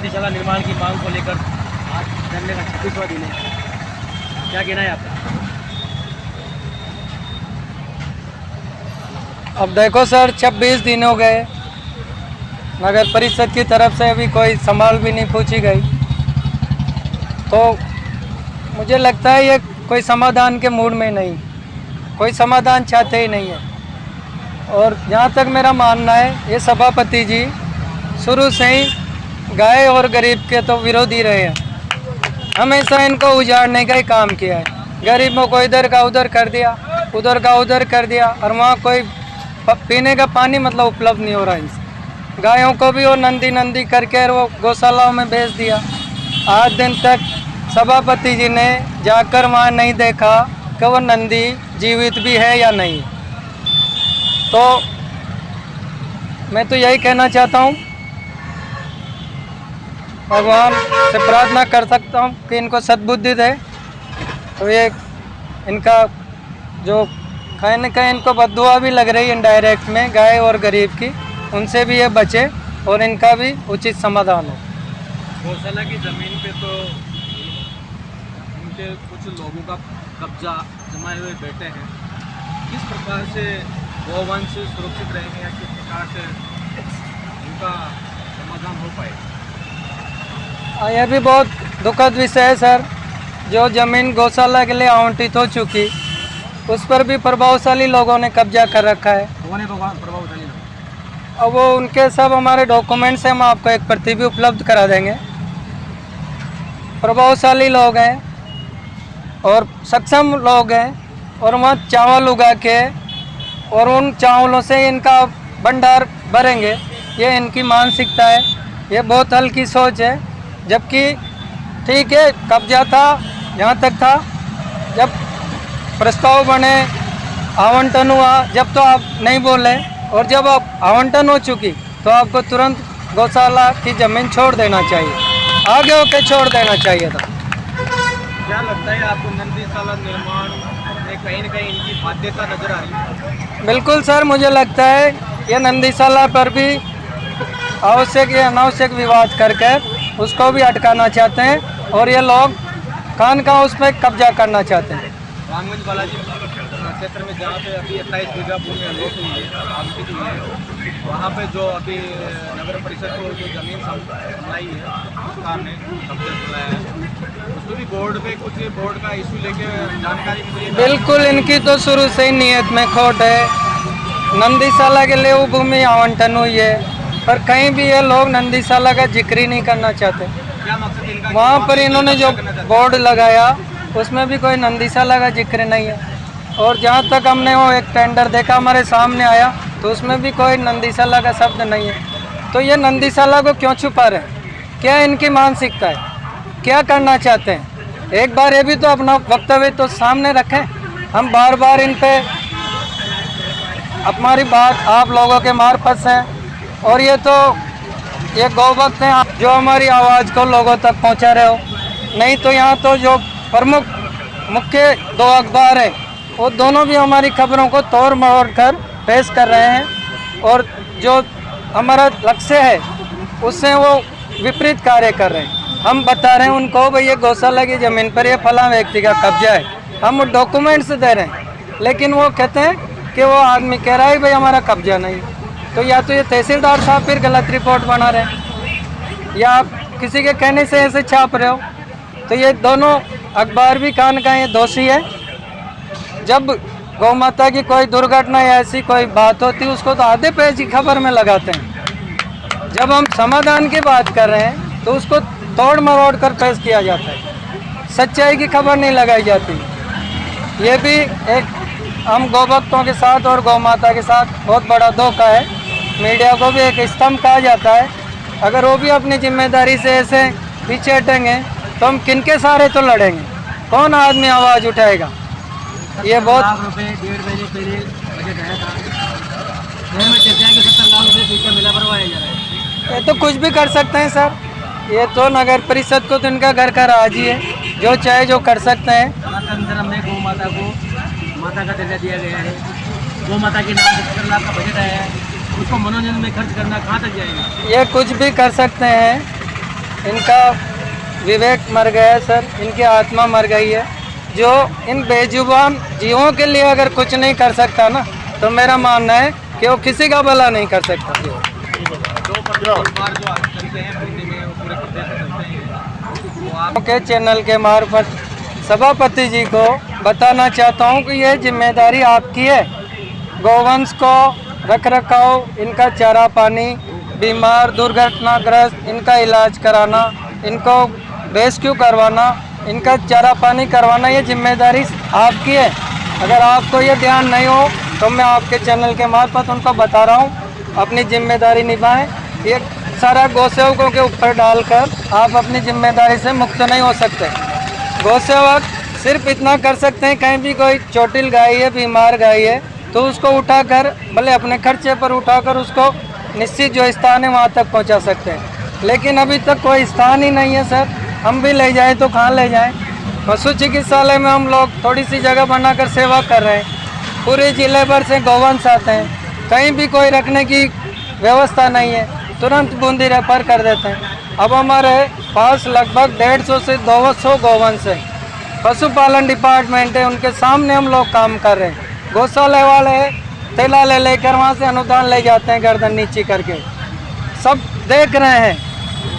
नंदीशाला निर्माण की मांग को लेकर आज धरने का 26वां दिन है, क्या कहना है आपका? अब देखो सर, 26 दिन हो गए, नगर परिषद की तरफ से अभी कोई संभाल भी नहीं पूछी गई, तो मुझे लगता है ये कोई समाधान के मूड में नहीं, कोई समाधान चाहते ही नहीं है। और जहाँ तक मेरा मानना है, ये सभापति जी शुरू से ही गाय और गरीब के तो विरोधी रहे हैं, हमेशा इनको उजाड़ने का ही काम किया है। गरीबों को इधर का उधर कर दिया, उधर का उधर कर दिया, और वहाँ कोई पीने का पानी मतलब उपलब्ध नहीं हो रहा है। गायों को भी वो नंदी नंदी करके वो गौशालाओं में भेज दिया। आज दिन तक सभापति जी ने जाकर वहाँ नहीं देखा कि वो नंदी जीवित भी है या नहीं। तो मैं तो यही कहना चाहता हूँ, भगवान से प्रार्थना कर सकता हूँ कि इनको सद्बुद्धि दे, तो ये इनका जो कहीं न कहीं इनको बददुआ भी लग रही है इनडायरेक्ट में गाय और गरीब की, उनसे भी ये बचे और इनका भी उचित समाधान हो। गौशाला की ज़मीन पे तो उनके कुछ लोगों का कब्जा जमाए हुए बैठे हैं, किस प्रकार से गौवंश सुरक्षित रहेंगे या किस प्रकार से उनका समाधान हो पाएगा? यह भी बहुत दुखद विषय है सर। जो ज़मीन गौशाला के लिए आवंटित हो चुकी, उस पर भी प्रभावशाली लोगों ने कब्जा कर रखा है। कौन है प्रभावशाली लोग? अब वो उनके सब हमारे डॉक्यूमेंट्स हैं, हम आपको एक प्रति भी उपलब्ध करा देंगे। प्रभावशाली लोग हैं और सक्षम लोग हैं, और वहाँ चावल उगा के और उन चावलों से इनका भंडार भरेंगे, ये इनकी मानसिकता है। ये बहुत हल्की सोच है, जबकि ठीक है, कब्जा था जहाँ तक था, जब प्रस्ताव बने, आवंटन हुआ, जब तो आप नहीं बोले, और जब आप आवंटन हो चुकी तो आपको तुरंत गौशाला की ज़मीन छोड़ देना चाहिए, आगे होके छोड़ देना चाहिए था। क्या लगता है आपको नंदीशाला निर्माण में कहीं न कहीं इनकी बाध्यता नजर आ रही है? बिल्कुल सर, मुझे लगता है ये नंदीशाला पर भी आवश्यक या अनावश्यक विवाद करके उसको भी अटकाना चाहते हैं, और ये लोग खान का उस पर कब्जा करना चाहते हैं। रामगंज बालाजी क्षेत्र में जहाँ पे अभी 28 बीघा भूमि अलॉट हुई है, आवंटित हुई है, वहाँ पे जो अभी नगर परिषद को जो जमीन संभाई है सरकार ने कब्जा चलाया है, उसमें भी बोर्ड पे कुछ बोर्ड का इशू लेके जानकारी मिली है? बिल्कुल, इनकी तो शुरू से ही नीयत में खोट है। नंदीशाला के लिए वो भूमि आवंटन हुई है, पर कहीं भी ये लोग नंदीशाला का जिक्र ही नहीं करना चाहते। क्या मकसद इनका? वहाँ पर इन्होंने जो बोर्ड लगाया उसमें भी कोई नंदीशाला का जिक्र नहीं है, और जहाँ तक हमने वो एक टेंडर देखा हमारे सामने आया, तो उसमें भी कोई नंदीशाला का शब्द नहीं है। तो ये नंदीशाला को क्यों छुपा रहे हैं? क्या इनकी मानसिकता है? क्या करना चाहते हैं? एक बार ये भी तो अपना वक्तव्य तो सामने रखें। हम बार बार इन पे हमारी बात आप लोगों के मार्फत से, और ये तो ये गौभक्त हैं जो हमारी आवाज़ को लोगों तक पहुंचा रहे हो। नहीं तो यहाँ तो जो प्रमुख मुख्य 2 अखबार है, वो दोनों भी हमारी खबरों को तोड़ मरोड़ कर पेश कर रहे हैं, और जो हमारा लक्ष्य है उससे वो विपरीत कार्य कर रहे हैं। हम बता रहे हैं उनको, भाई ये गौशाला की ज़मीन पर ये फलां व्यक्ति का कब्जा है, हम डॉक्यूमेंट्स दे रहे हैं, लेकिन वो कहते हैं कि वो आदमी कह रहा है भाई हमारा कब्जा नहीं। तो या तो ये तहसीलदार साहब फिर गलत रिपोर्ट बना रहे हैं, या आप किसी के कहने से ऐसे छाप रहे हो। तो ये दोनों अखबार भी कान का ये दोषी है। जब गौ माता की कोई दुर्घटना या ऐसी कोई बात होती है, उसको तो आधे पेज की खबर में लगाते हैं। जब हम समाधान की बात कर रहे हैं तो उसको तोड़ मरोड़ कर पेश किया जाता है, सच्चाई की खबर नहीं लगाई जाती। ये भी एक हम गौभक्तों के साथ और गौ माता के साथ बहुत बड़ा धोखा है। मीडिया को भी एक स्तंभ कहा जाता है, अगर वो भी अपनी जिम्मेदारी से ऐसे पीछे हटेंगे तो हम किनके सहारे तो लड़ेंगे? कौन आदमी आवाज़ उठाएगा? ये बहुत लाख रुपए 1.5 महीने पहले बजट आया था, शहर में चर्चा है कि 70 लाख रुपए पीछे मिला करवाया जा रहा है। ये तो कुछ भी कर सकते हैं सर, ये तो नगर परिषद को तो इनका घर का राज ही है, जो चाहे जो कर सकते हैं। अंदर में गौ माता को माता का दर्जा दिया गया है, गौ माता के नाम 70 लाख का बजट आया है, उसको मनोरंजन में खर्च करना कहाँ तक जाएगा? ये कुछ भी कर सकते हैं, इनका विवेक मर गया है सर, इनकी आत्मा मर गई है। जो इन बेजुबान जीवों के लिए अगर कुछ नहीं कर सकता ना, तो मेरा मानना है कि वो किसी का भला नहीं कर सकता। के चैनल के मार्फत सभापति जी को बताना चाहता हूँ कि ये जिम्मेदारी आपकी है। गौवंश को रख रखाव, इनका चारा पानी, बीमार दुर्घटनाग्रस्त इनका इलाज कराना, इनको रेस्क्यू करवाना, इनका चारा पानी करवाना, ये जिम्मेदारी आपकी है। अगर आपको ये ध्यान नहीं हो तो मैं आपके चैनल के मार्फत उनको बता रहा हूँ, अपनी जिम्मेदारी निभाएं। ये सारा गौसेवकों के ऊपर डालकर आप अपनी जिम्मेदारी से मुक्त नहीं हो सकते। गौसेवक सिर्फ इतना कर सकते हैं, कहीं भी कोई चोटिल गाय है, बीमार गाय है, तो उसको उठाकर भले अपने खर्चे पर उठाकर उसको निश्चित जो स्थान है वहाँ तक पहुँचा सकते हैं। लेकिन अभी तक कोई स्थान ही नहीं है सर। हम भी ले जाएं तो कहाँ ले जाएं? पशु चिकित्सालय में हम लोग थोड़ी सी जगह बनाकर सेवा कर रहे हैं। पूरे जिले भर से गौवंश आते हैं, कहीं भी कोई रखने की व्यवस्था नहीं है, तुरंत बूंदी रेफर कर देते हैं। अब हमारे पास लगभग 150 से 200 गौवंश है। पशुपालन डिपार्टमेंट है, उनके सामने हम लोग काम कर रहे हैं। गौशाले वाले थैला ले लेकर वहाँ से अनुदान ले जाते हैं गर्दन नीची करके। सब देख रहे हैं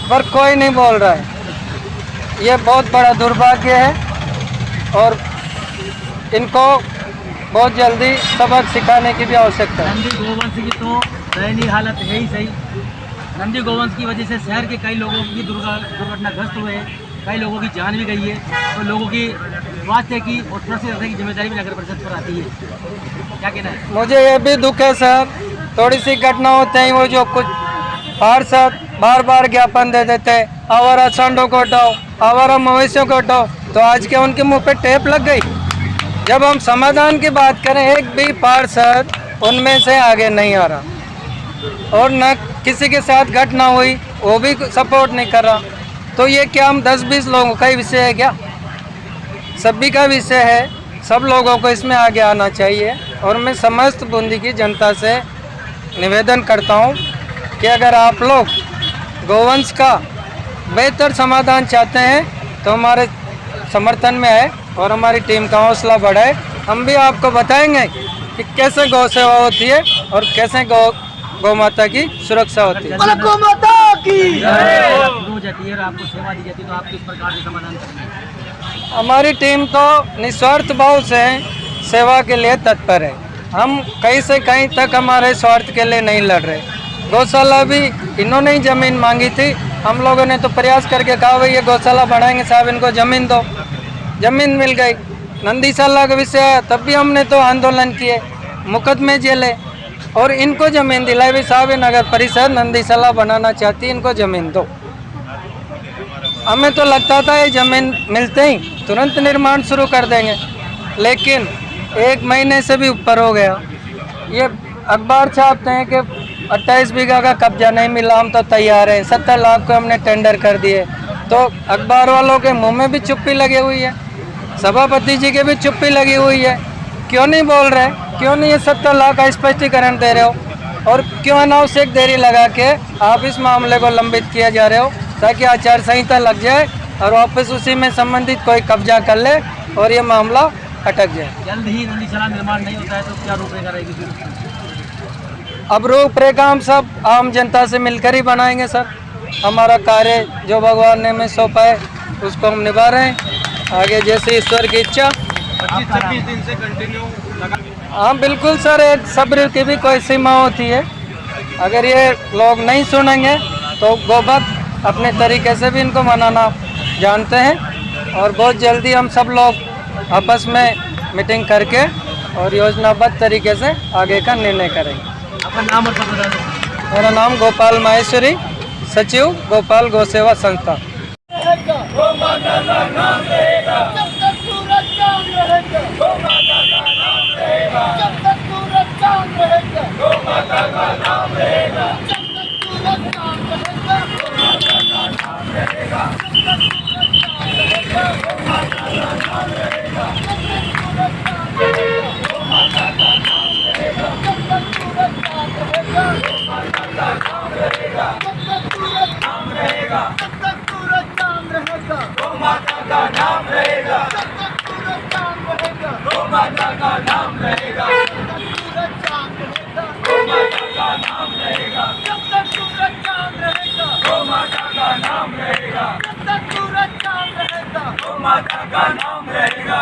पर कोई नहीं बोल रहा है। ये बहुत बड़ा दुर्भाग्य है और इनको बहुत जल्दी सबक सिखाने की भी आवश्यकता है। नंदी गोवंश की तो दयनीय हालत है ही सही। नंदी गोवंश की वजह से शहर के कई लोगों की दुर्घटनाग्रस्त हुए हैं, कई लोगों की जान भी गई है, तो लोगों की स्वास्थ्य की और सुरक्षित रखने की जिम्मेदारी भी नगर परिषद पर आती है। क्या कहना है? मुझे ये भी दुख है सर, थोड़ी सी घटना होते हैं वो जो कुछ पार्षद बार बार ज्ञापन दे देते हैं, आवारा सांडों को हटाओ, आवारा मवेशियों को हटाओ, तो आज के उनके मुंह पे टेप लग गई। जब हम समाधान की बात करें, एक भी पार्षद उनमें से आगे नहीं आ रहा और न किसी के साथ घटना हुई वो भी सपोर्ट नहीं कर रहा। तो ये क्या हम 10-20 लोगों का ही विषय है क्या? सभी का विषय है, सब लोगों को इसमें आगे आना चाहिए। और मैं समस्त बूंदी की जनता से निवेदन करता हूँ कि अगर आप लोग गौवंश का बेहतर समाधान चाहते हैं तो हमारे समर्थन में आए और हमारी टीम का हौसला बढ़ाए। हम भी आपको बताएंगे कि कैसे गौ सेवा होती है और कैसे गौ माता की सुरक्षा होती है। गौ माता की हो जाती है और आपको सेवा दी जाती है, तो आप किस प्रकार से समाधान करेंगे? हमारी टीम तो निस्वार्थ भाव से सेवा के लिए तत्पर है। हम कहीं से कहीं तक हमारे स्वार्थ के लिए नहीं लड़ रहे। गौशाला भी इन्होंने ही ज़मीन मांगी थी, हम लोगों ने तो प्रयास करके कहा भाई ये गौशाला बढ़ाएंगे साहब, इनको ज़मीन दो, ज़मीन मिल गई। नंदीशाला का विषय है, तब भी हमने तो आंदोलन किए, मुकदमे झेले और इनको ज़मीन दिलाई भी साहब, ये नगर परिषद नंदीशाला बनाना चाहती है, इनको ज़मीन दो। हमें तो लगता था ये ज़मीन मिलते ही तुरंत निर्माण शुरू कर देंगे, लेकिन 1 महीने से भी ऊपर हो गया। ये अखबार छापते हैं कि 28 बीघा का कब्जा नहीं मिला, हम तो तैयार हैं, 70 लाख को हमने टेंडर कर दिए। तो अखबार वालों के मुंह में भी चुप्पी लगी हुई है, सभापति जी के भी चुप्पी लगी हुई है। क्यों नहीं बोल रहे? क्यों नहीं ये 70 लाख का स्पष्टीकरण दे रहे हो? और क्यों अनावश्यक देरी लगा के आप इस मामले को लंबित किया जा रहे हो, ताकि आचार संहिता लग जाए और वापस उसी में संबंधित कोई कब्जा कर ले और ये मामला अटक जाए। जल्द ही नंदीशाला निर्माण नहीं होता है तो क्या रूपरेखा रहेगी फिर? अब रूपरेखा हम सब आम जनता से मिलकर ही बनाएंगे सर। हमारा कार्य जो भगवान ने हमें सौंपा है उसको हम निभा रहे हैं, आगे जैसे ईश्वर की इच्छा। 25-26 दिन से कंटिन्यू लगा। हाँ बिल्कुल सर, एक सब्र की भी कोई सीमा होती है। अगर ये लोग नहीं सुनेंगे तो गोभक्त अपने तरीके से भी इनको मनाना जानते हैं और बहुत जल्दी हम सब लोग आपस में मीटिंग करके और योजनाबद्ध तरीके से आगे का निर्णय करेंगे। आपका नाम और पता बता दें। मेरा नाम गोपाल माहेश्वरी, सचिव गोपाल गौसेवा संस्था। रहेगा। माता का नाम रहेगा, गौ माता का नाम रहेगा, गौ माता का नाम रहेगा, जब तक सूरज चांद रहेगा, गौ माता का नाम रहेगा, जब तक सूरज चांद रहेगा, गौ माता का नाम रहेगा।